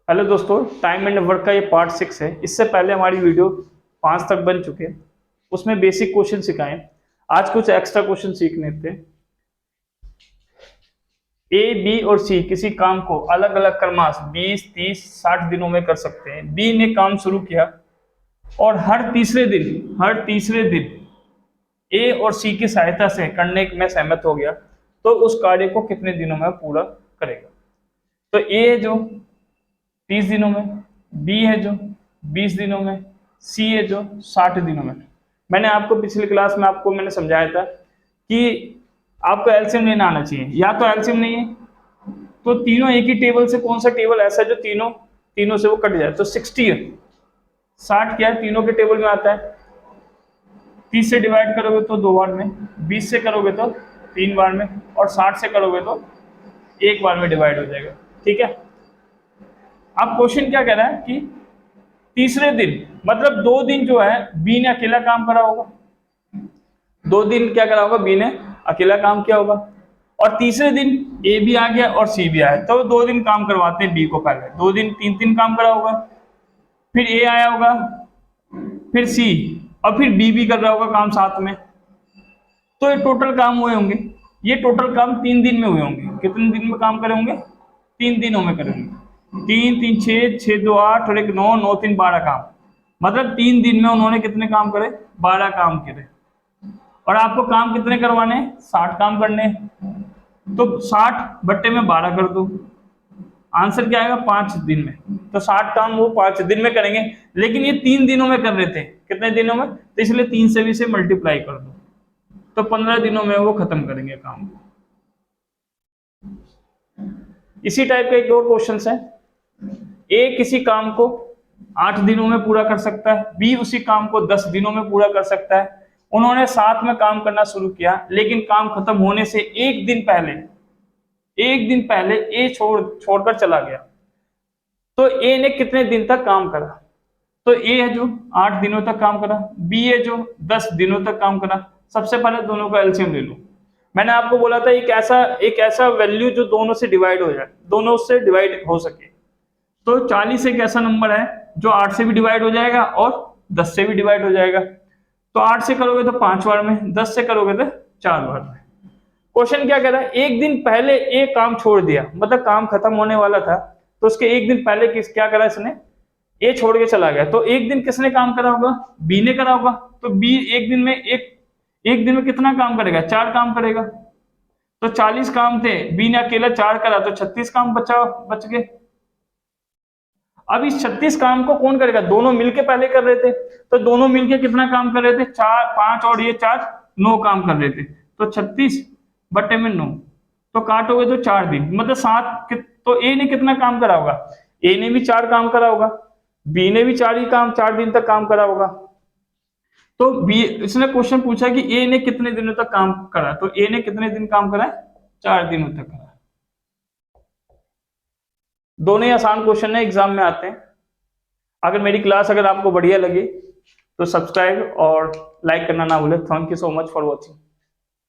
Hello दोस्तों, time and work का ये पार्ट 6 है। इससे पहले हमारी वीडियो 5 तक बन चुके हैं, उसमें बेसिक क्वेश्चन सिखाए। आज कुछ एक्स्ट्रा क्वेश्चन सीखने थे। ए, बी और सी किसी काम को अलग अलग क्रमांक 20, 30, 60 दिनों में कर सकते हैं। बी ने काम शुरू किया और हर तीसरे दिन ए और सी की सहायता से करने में सहमत हो गया, तो उस कार्य को कितने दिनों में पूरा करेगा। तो ए है जो 30 दिनों में, बी है जो 20 दिनों में, सी है जो 60 दिनों में। मैंने आपको पिछली क्लास में मैंने समझाया था कि आपको एलसीएम लेना आना चाहिए। या तो एलसीएम नहीं है तो तीनों एक ही टेबल से कौन सा टेबल ऐसा है जो तीनों से वो कट जाए। तो 60 है, 60 क्या है, तीनों के टेबल में आता है। 30 से डिवाइड करोगे तो 2 बार में, 20 से करोगे तो 3 बार में, और 60 से करोगे तो 1 बार में डिवाइड हो जाएगा। ठीक है। अब क्वेश्चन क्या कह रहा है कि तीसरे दिन, मतलब 2 दिन जो है बी ने अकेला काम करा होगा। 2 दिन क्या करा होगा, बी ने अकेला काम किया होगा, और तीसरे दिन ए भी आ गया और सी भी आया, तो 2 दिन काम करवाते हैं बी को। पहले 2 दिन 3 काम करा होगा, फिर ए आया होगा, फिर सी, और फिर डी भी कर रहा होगा काम साथ में। तो ये टोटल काम हुए होंगे, ये टोटल काम 3 दिन में हुए होंगे। कितने दिन में काम करे होंगे, 3 दिनों में करेंगे। 3 3 6, 6 2 8 और 1 9, 9 3 12 काम। मतलब 3 दिन में उन्होंने कितने काम करे, 12 काम करे। और आपको काम कितने करवाने हैं, 60 काम करने हैं। तो 60 बट्टे में 12 कर दो, आंसर क्या आएगा, 5 दिन में। तो 60 काम वो 5 दिन में करेंगे, लेकिन ये 3 दिनों में कर रहे थे। कितने दिनों में, तो इसलिए 3 से भी से मल्टीप्लाई कर दो, तो 15 दिनों में वो खत्म करेंगे काम। इसी टाइप का एक और क्वेश्चन है। ए किसी काम को 8 दिनों में पूरा कर सकता है, बी उसी काम को 10 दिनों में पूरा कर सकता है। उन्होंने साथ में काम करना शुरू किया, लेकिन काम खत्म होने से एक दिन पहले ए छोड़कर चला गया। तो ए ने कितने दिन तक काम करा। तो ए है जो 8 दिनों तक काम करा, बी है जो 10 दिनों तक काम करा। सबसे पहले दोनों का एलसीएम ले लो। मैंने आपको बोला था एक ऐसा वैल्यू जो दोनों से डिवाइड हो जाए, दोनों से डिवाइड हो सके। तो 40 एक ऐसा नंबर है जो 8 से भी डिवाइड हो जाएगा और 10 से भी डिवाइड हो जाएगा। तो 8 से करोगे तो 5 बार में, 10 से करोगे तो 4 बार में। क्वेश्चन क्या कह रहा है, एक दिन पहले एक काम छोड़ दिया, मतलब काम खत्म होने वाला था, तो उसके एक दिन पहले क्या करा इसने, ए छोड़ के चला गया। तो एक दिन किसने काम करा होगा, बी ने करा होगा। तो बी एक दिन में कितना काम करेगा, 4 काम करेगा। तो 40 काम थे, बी ने अकेला 4 करा, तो 36 काम बच गए। अब इस 36 काम को कौन करेगा, दोनों मिलके पहले कर रहे थे, तो दोनों मिलके कितना काम कर रहे थे, 4 5 और ये 4 9 काम कर रहे थे। तो 36 बट्टे में 9, तो काटोगे तो 4 दिन, मतलब 7। तो ए ने कितना काम करा होगा, ए ने भी 4 काम करा होगा, बी ने भी 4 दिन तक काम करा होगा। तो बी, इसने क्वेश्चन पूछा कि ए ने कितने दिनों तक काम करा, तो ए ने कितने दिन काम करा, 4 दिनों तक करा। दोनों ही आसान क्वेश्चन है, एग्जाम में आते हैं। अगर मेरी क्लास आपको बढ़िया लगी तो सब्सक्राइब और लाइक करना ना भूले। Thank you so much for watching.